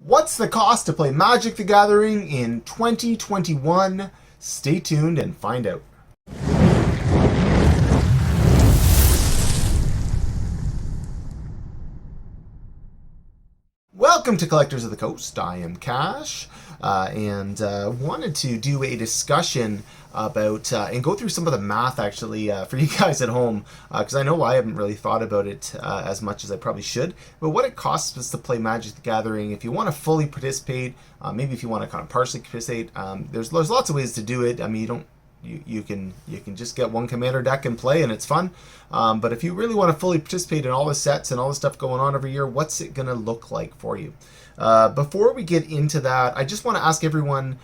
What's the cost to play Magic the Gathering in 2021? Stay tuned and find out. Welcome to Collectors of the Coast. I am Cash, and wanted to do a discussion about and go through some of the math actually for you guys at home, because I know I haven't really thought about it as much as I probably should. But what it costs us to play Magic the Gathering, if you want to fully participate, maybe if you want to kind of partially participate, there's lots of ways to do it. I mean, you can just get one commander deck and play, and it's fun. But if you really want to fully participate in all the sets and all the stuff going on every year, what's it going to look like for you? Before we get into that, I just want to ask everyone,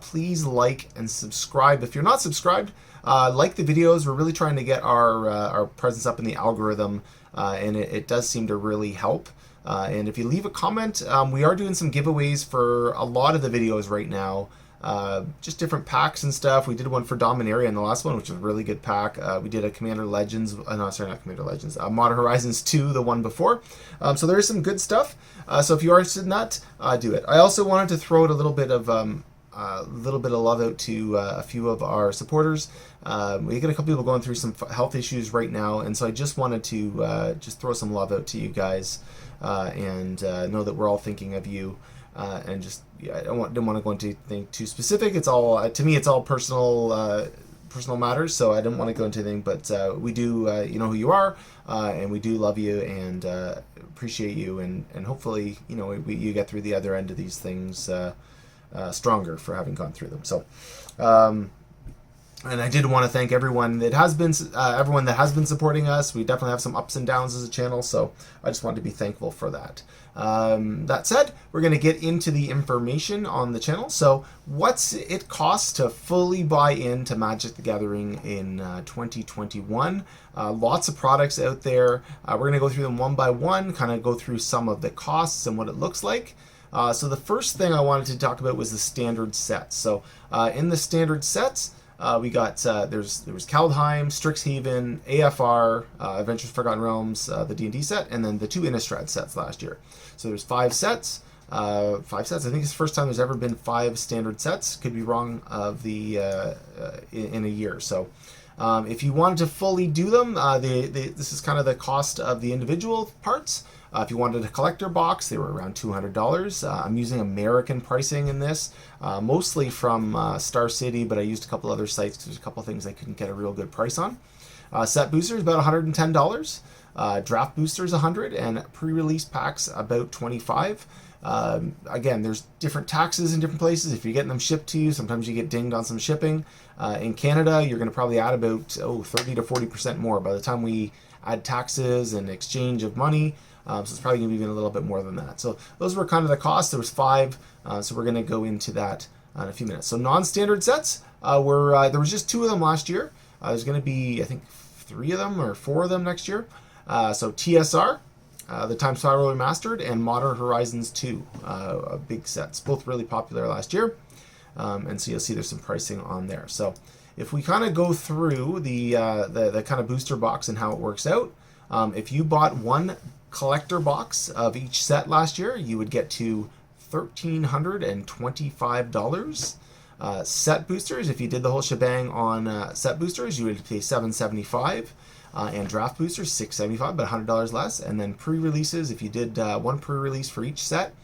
please like and subscribe. If you're not subscribed, like the videos. We're really trying to get our presence up in the algorithm, and it does seem to really help. And if you leave a comment, we are doing some giveaways for a lot of the videos right now. Just different packs and stuff. We did one for Dominaria in the last one, which was a really good pack. We did a Commander Legends, no, sorry, not Commander Legends, Modern Horizons 2, the one before. So there is some good stuff. So if you are interested in that, do it. I also wanted to throw out a little bit of love out to a few of our supporters. We get a couple people going through some health issues right now, and so I just wanted to just throw some love out to you guys, and know that we're all thinking of you. And just, yeah, I didn't want to go into anything too specific. It's all, to me, it's all personal matters, so I didn't want to go into anything, but we do, you know who you are, and we do love you and appreciate you, and hopefully, you know, you get through the other end of these things stronger for having gone through them. So, and I did want to thank everyone that has been supporting us. We definitely have some ups and downs as a channel, so I just wanted to be thankful for that. That said, we're going to get into the information on the channel. So what's it cost to fully buy into Magic the Gathering in 2021? Lots of products out there. We're going to go through them one by one, kind of go through some of the costs and what it looks like. So the first thing I wanted to talk about was the standard sets. So in the standard sets, we got there was Kaldheim, Strixhaven, AFR, Adventures Forgotten Realms, the D&D set, and then the 2 Innistrad sets last year. So there's 5 sets. I think it's the first time there's ever been 5 standard sets. Could be wrong of the in a year. So if you wanted to fully do them, this is kind of the cost of the individual parts. If you wanted a collector box, they were around $200. I'm using American pricing in this, mostly from Star City, but I used a couple other sites because there's a couple things I couldn't get a real good price on. Set boosters about $110. Draft boosters $100, and pre-release packs about $25. Again, there's different taxes in different places. If you're getting them shipped to you, sometimes you get dinged on some shipping. In Canada, you're going to probably add about 30 to 40% more by the time we add taxes and exchange of money. So it's probably going to be even a little bit more than that. So those were kind of the costs. There was 5, so we're going to go into that in a few minutes. So non-standard sets, there was just 2 of them last year. There's going to be, I think, 3 of them or 4 of them next year. So TSR, the Time Spiral Remastered, and Modern Horizons 2, big sets, both really popular last year. And so you'll see there's some pricing on there. So if we kind of go through the kind of booster box and how it works out, if you bought one collector box of each set last year, you would get to $1,325. Set boosters, if you did the whole shebang on set boosters, you would pay $775. And draft boosters, $675, but $100 less. And then pre-releases, if you did one pre-release for each set,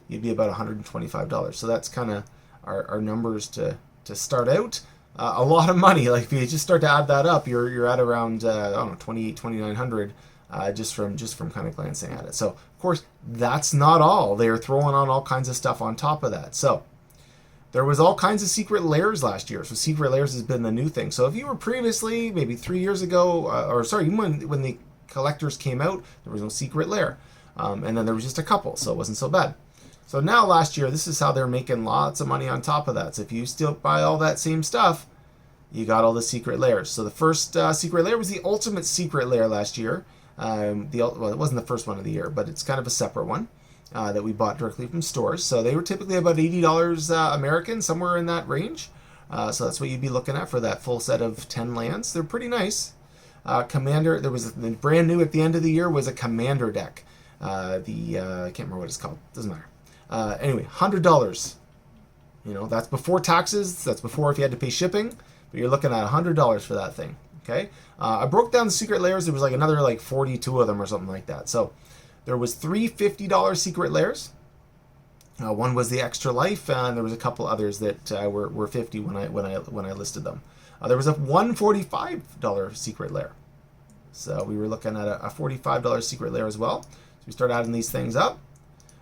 you'd be about $125. So that's kind of our numbers to start out. A lot of money. Like if you just start to add that up, you're at around I don't know, $2,900 just from kind of glancing at it. So of course that's not all. They are throwing on all kinds of stuff on top of that. So there was all kinds of secret lairs last year. So secret lairs has been the new thing. So if you were previously, maybe 3 years ago, even when the collectors came out, there was no secret lair. And then there was just a couple, so it wasn't so bad. So now last year, this is how they're making lots of money on top of that. So if you still buy all that same stuff, you got all the secret lairs. So the first secret lair was the ultimate secret lair last year. Well, it wasn't the first one of the year, but it's kind of a separate one. That we bought directly from stores. So they were typically about $80 American, somewhere in that range. So that's what you'd be looking at for that full set of 10 lands. They're pretty nice. Commander, there was the brand new at the end of the year was a Commander deck. I can't remember what it's called. Doesn't matter. Anyway, $100. You know, that's before taxes. That's before if you had to pay shipping. But you're looking at $100 for that thing. Okay. I broke down the secret layers. There was like another like 42 of them or something like that. So there was three $50 secret layers. One was the extra life, and there was a couple others that were 50 when I listed them. There was a $145 secret layer. So we were looking at a $45 secret layer as well. So we start adding these things up.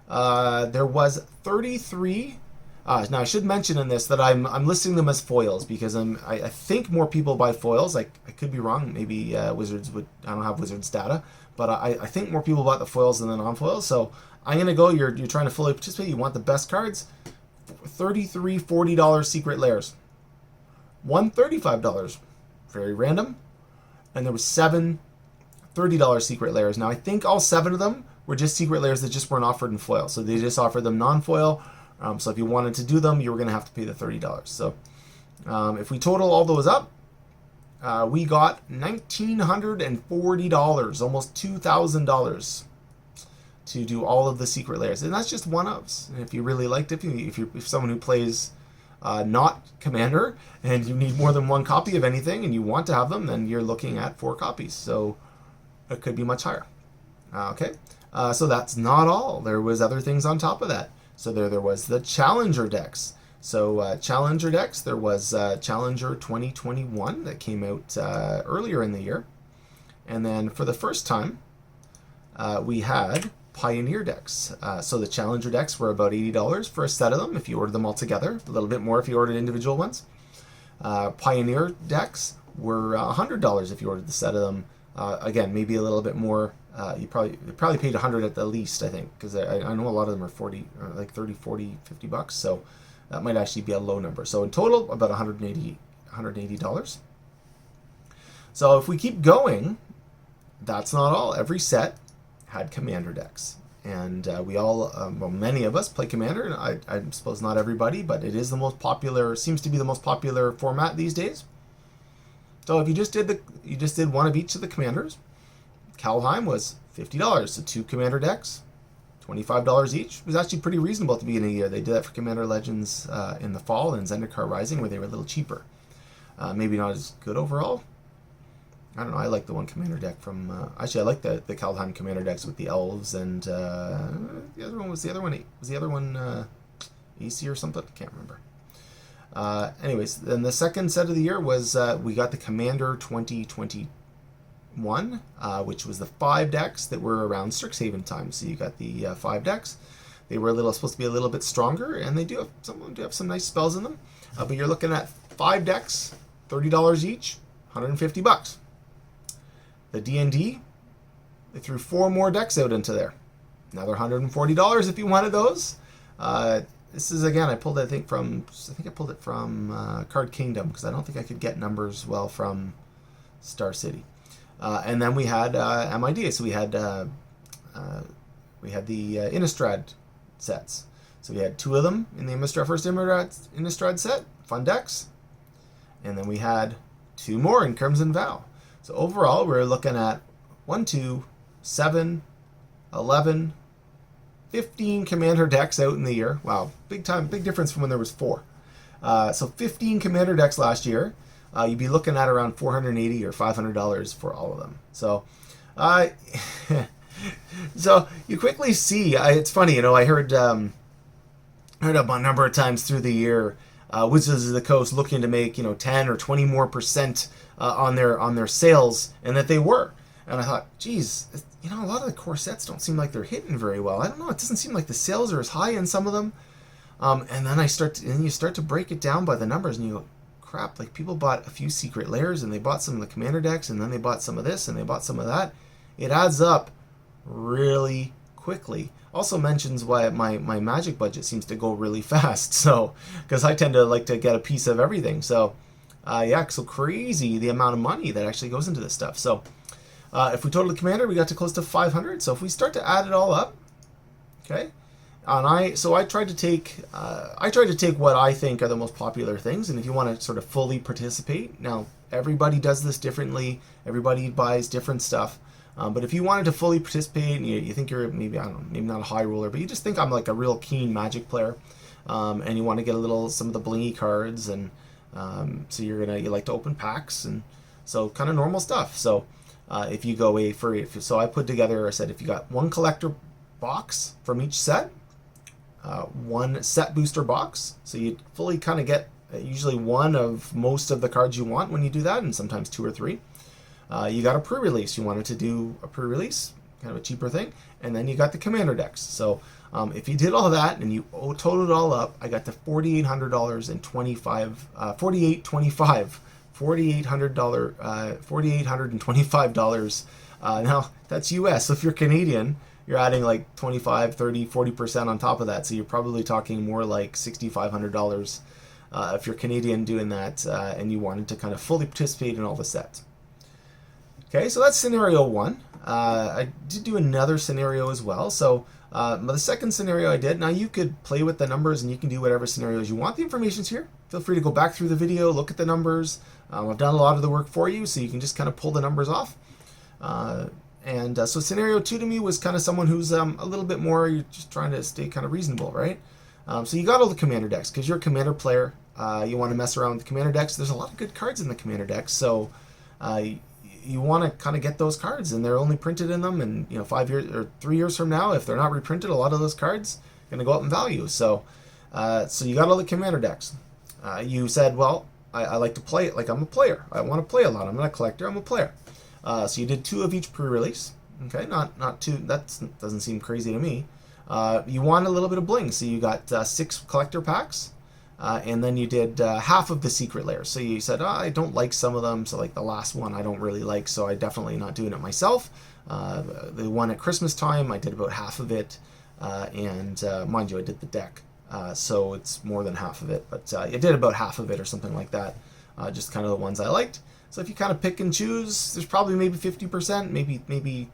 There was 33. Now I should mention in this that I'm listing them as foils because I think more people buy foils. I could be wrong. Maybe Wizards would. I don't have Wizards data, but I think more people bought the foils than the non-foils. So I'm gonna go. You're trying to fully participate. You want the best cards. 33 $40 secret layers. One $35. Very random. And there was 7 $30 secret layers. Now I think all 7 of them were just secret layers that just weren't offered in foil. So they just offered them non-foil. So if you wanted to do them, you were going to have to pay the $30. So if we total all those up, we got $1,940, almost $2,000 to do all of the secret layers. And that's just one of. And if you really liked it, if you're someone who plays not Commander and you need more than one copy of anything and you want to have them, then you're looking at 4 copies. So it could be much higher. Okay. So that's not all. There was other things on top of that. So there was the Challenger decks. So Challenger decks, there was Challenger 2021 that came out earlier in the year. And then for the first time, we had Pioneer decks. So the Challenger decks were about $80 for a set of them if you ordered them all together. A little bit more if you ordered individual ones. Pioneer decks were $100 if you ordered the set of them. Again, maybe a little bit more. You probably paid $100 at the least, I think, because I know a lot of them are 40, or like 30, 40, $50. So that might actually be a low number. So in total, about $180. So if we keep going, that's not all. Every set had Commander decks, and we all, well, many of us play Commander, and I suppose not everybody, but it is the most popular. Seems to be the most popular format these days. So if you just did one of each of the Commanders. Kaldheim was $50, so 2 Commander decks, $25 each. It was actually pretty reasonable at the beginning of the year. They did that for Commander Legends in the fall and Zendikar Rising, where they were a little cheaper. Maybe not as good overall. I don't know. I like the one Commander deck from. Actually, I like the Kaldheim Commander decks with the elves and the other one was the other one AC or something. I can't remember. Anyways, then the second set of the year was we got the Commander 2021, which was the 5 decks that were around Strixhaven time. So you got the 5 decks. They were supposed to be a little bit stronger, and they do have some nice spells in them. But you're looking at 5 decks, $30 each, $150. The D&D, they threw 4 more decks out into there. Another $140 if you wanted those. This is, again, I pulled it from Card Kingdom, because I don't think I could get numbers well from Star City. And then we had MID, so we had the Innistrad sets. So we had 2 of them in the first Innistrad set, fun decks. And then we had 2 more in Crimson Vow. So overall, we're looking at 1, 2, 7, 11, 15 Commander decks out in the year. Wow, big difference from when there was 4. So 15 Commander decks last year. You'd be looking at around $480 or $500 for all of them. So, so you quickly see. It's funny, I heard a number of times through the year, Wizards of the Coast looking to make 10 or 20 more % on their sales, and that they were. And I thought, geez, a lot of the core sets don't seem like they're hitting very well. I don't know. It doesn't seem like the sales are as high in some of them. And then you start to break it down by the numbers, and you go, crap, like people bought a few secret layers, and they bought some of the Commander decks, and then they bought some of this, and they bought some of that. It adds up really quickly. Also mentions why my Magic budget seems to go really fast. So, because I tend to like to get a piece of everything. So, so crazy the amount of money that actually goes into this stuff. So, if we total the Commander, we got to close to 500. So if we start to add it all up, okay. And I tried to take what I think are the most popular things, and if you want to sort of fully participate, now everybody does this differently. Everybody buys different stuff. But if you wanted to fully participate and you think you're maybe, I don't know, maybe not a high roller, but you just think I'm like a real keen Magic player, and you want to get some of the blingy cards, and so you like to open packs, and so kind of normal stuff. So if you go so I put together, I said if you got one collector box from each set, one set booster box, so you fully kind of get usually one of most of the cards you want when you do that, and sometimes 2 or 3. You got a pre-release. You wanted to do a pre-release, kind of a cheaper thing, and then you got the commander decks. So if you did all that and you totaled it all up, I got to $4,825. Now that's US. So if you're Canadian, you're adding like 25, 30, 40% on top of that. So you're probably talking more like $6,500 if you're Canadian doing that, and you wanted to kind of fully participate in all the sets. Okay, so that's scenario 1. I did do another scenario as well. So the second scenario I did, now you could play with the numbers and you can do whatever scenarios you want. The information's here. Feel free to go back through the video, look at the numbers. I've done a lot of the work for you, so you can just kind of pull the numbers off. So scenario 2 to me was kind of someone who's a little bit more, you're just trying to stay kind of reasonable, right? So you got all the commander decks, because you're a commander player. You want to mess around with the commander decks. There's a lot of good cards in the commander decks, so you want to kind of get those cards, and they're only printed in them, and 5 years or 3 years from now, if they're not reprinted, a lot of those cards are going to go up in value. So you got all the commander decks. You said, well, I like to play it like I'm a player. I want to play a lot. I'm not a collector. I'm a player. So you did 2 of each pre-release. Okay, not 2. That doesn't seem crazy to me. You want a little bit of bling, so you got 6 collector packs. And then you did half of the secret layers. So you said, I don't like some of them, so like the last one I don't really like, so I definitely not doing it myself. The one at Christmas time, I did about half of it, and mind you, I did the deck, so it's more than half of it, but I did about half of it or something like that, just kind of the ones I liked. So if you kind of pick and choose, there's probably maybe 50%, maybe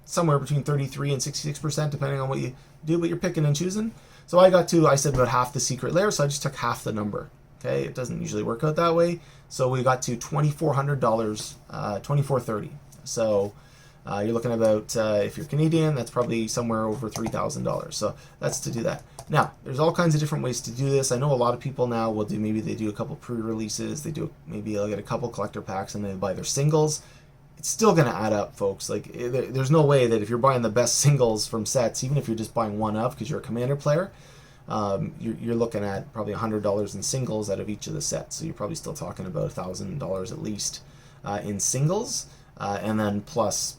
somewhere between 33 and 66%, depending on what you do, but you're picking and choosing. So I said about half the secret layer, so I just took half the number. Okay, it doesn't usually work out that way. So we got to $2,400, $2,430. So you're looking at about, if you're Canadian, that's probably somewhere over $3,000. So that's to do that. Now, there's all kinds of different ways to do this. I know a lot of people now will do, maybe they do a couple pre-releases, maybe they'll get a couple collector packs and they buy their singles. It's still going to add up, folks. Like, there's no way that if you're buying the best singles from sets, even if you're just buying one of because you're a commander player, you're looking at probably $100 in singles out of each of the sets. So you're probably still talking about $1,000 at least in singles, and then plus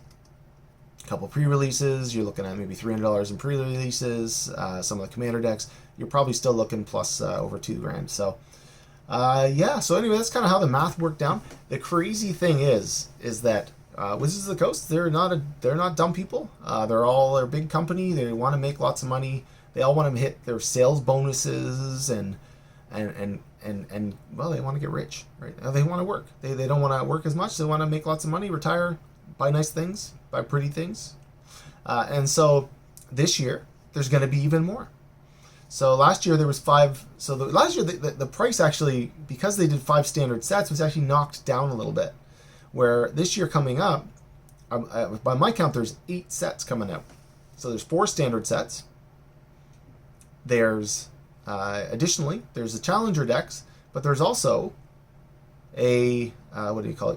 a couple pre-releases. You're looking at maybe $300 in pre-releases. Some of the commander decks, you're probably still looking plus over $2,000. So. So anyway, that's kind of how the math worked down. The crazy thing is that Wizards of the Coast, they're not dumb people. They're a big company. They want to make lots of money. They all want to hit their sales bonuses and well, they want to get rich, right? They want to work. They don't want to work as much. They want to make lots of money, retire, buy nice things, buy pretty things. And so this year there's going to be even more. So last year there was 5. So last year the price actually, because they did 5 standard sets, was actually knocked down a little bit. Where this year coming up, by my count, there's 8 sets coming out. So there's 4 standard sets. There's additionally there's the Challenger decks, but there's also a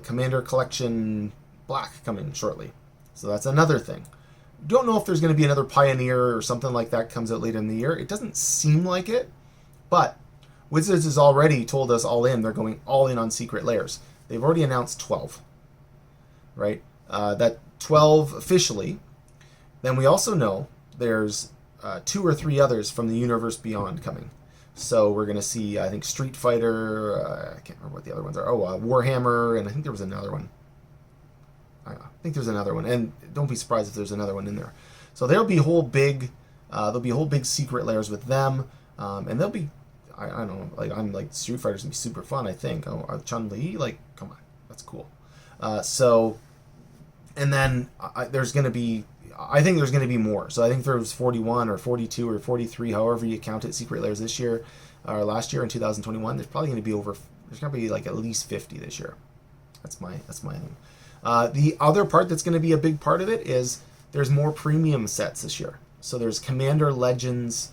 Commander Collection Black coming shortly. So that's another thing. Don't know if there's going to be another Pioneer or something like that comes out later in the year. It doesn't seem like it, but Wizards has already told us they're going all in on secret layers. They've already announced 12, right? That 12 officially. Then we also know there's 2 or 3 others from the Universe Beyond coming. So we're going to see, I think, Street Fighter, I can't remember what the other ones are. Warhammer, and I think there was another one. I think there's another one, and don't be surprised if there's another one in there. So there'll be whole big secret layers with them, and they'll be, I don't know, like Street Fighter's gonna be super fun. I think Chun-Li, like, come on, that's cool. And then there's gonna be, I think there's gonna be more. So I think there was 41 or 42 or 43, however you count it, secret layers this year or last year in 2021. There's probably gonna be like at least 50 this year. That's my thing. The other part that's going to be a big part of it is there's more premium sets this year. So there's Commander Legends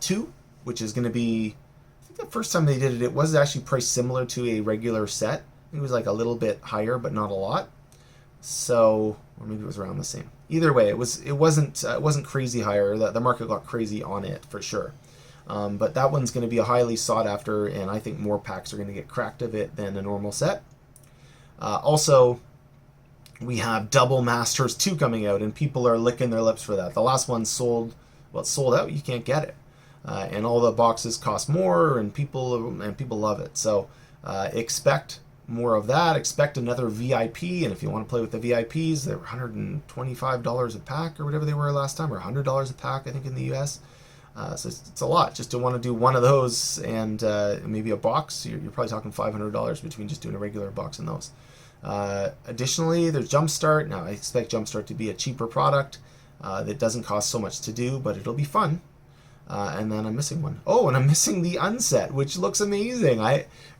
2, which is going to be, I think the first time they did it, it was actually priced similar to a regular set. It was like a little bit higher, but not a lot. So, or maybe it was around the same. Either way, it wasn't crazy higher. The market got crazy on it for sure. But that one's going to be a highly sought after, and I think more packs are going to get cracked of it than a normal set. Also, we have Double Masters 2 coming out, and people are licking their lips for that. The last one sold, well, it's sold out. You can't get it, and all the boxes cost more, and people love it. So expect more of that. Expect another VIP, and if you want to play with the VIPs, they're $125 a pack or whatever they were last time, or $100 a pack, I think, in the US. So it's a lot just to want to do one of those and maybe a box. You're probably talking $500 between just doing a regular box and those. Additionally, there's Jumpstart. Now, I expect Jumpstart to be a cheaper product that doesn't cost so much to do, but it'll be fun. And then I'm missing one. Oh, and I'm missing the Unset, which looks amazing.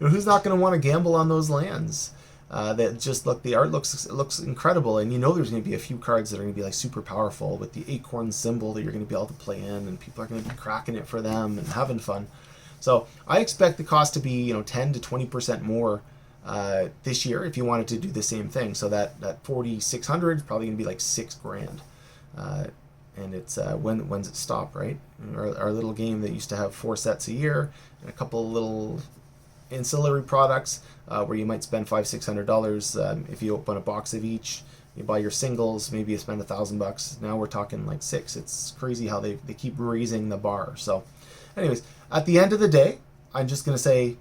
Who's not going to want to gamble on those lands? That just look, the art looks incredible, and you know there's going to be a few cards that are going to be like super powerful with the acorn symbol that you're going to be able to play in, and people are going to be cracking it for them and having fun. So I expect the cost to be 10 to 20% more this year if you wanted to do the same thing. So that 4,600 is probably going to be like $6,000. And it's when's it stop, right? Our little game that used to have 4 sets a year and a couple of little ancillary products where you might spend $500-600 if you open a box of each. You buy your singles, maybe you spend $1,000. Now we're talking like 6. It's crazy how they keep raising the bar. So anyways, at the end of the day, I'm just going to say,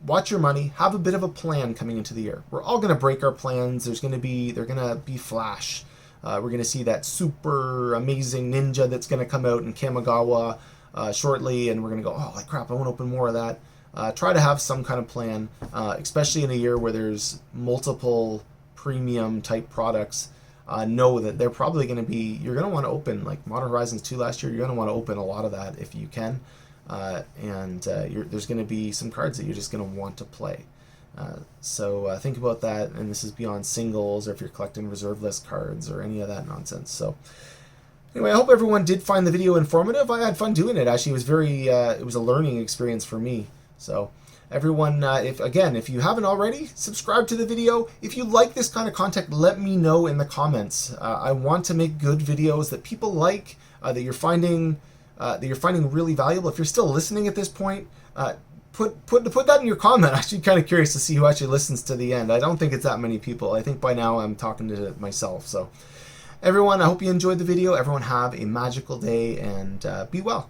watch your money, have a bit of a plan coming into the year. We're all going to break our plans. They're going to be flash. We're going to see that super amazing ninja that's going to come out in Kamigawa shortly, and we're going to go, oh, like crap, I want to open more of that. Try to have some kind of plan, especially in a year where there's multiple premium type products. Know that they're probably going to be, you're going to want to open, like Modern Horizons 2 last year, you're going to want to open a lot of that if you can. There's going to be some cards that you're just going to want to play. So think about that, and this is beyond singles or if you're collecting reserve list cards or any of that nonsense. So anyway, I hope everyone did find the video informative. I had fun doing it. Actually, it was a learning experience for me. So everyone, if you haven't already, subscribe to the video. If you like this kind of content, let me know in the comments. I want to make good videos that people like, that you're finding really valuable. If you're still listening at this point, put that in your comment. I'm actually kind of curious to see who actually listens to the end. I don't think it's that many people. I think by now I'm talking to myself. So everyone, I hope you enjoyed the video. Everyone have a magical day and be well.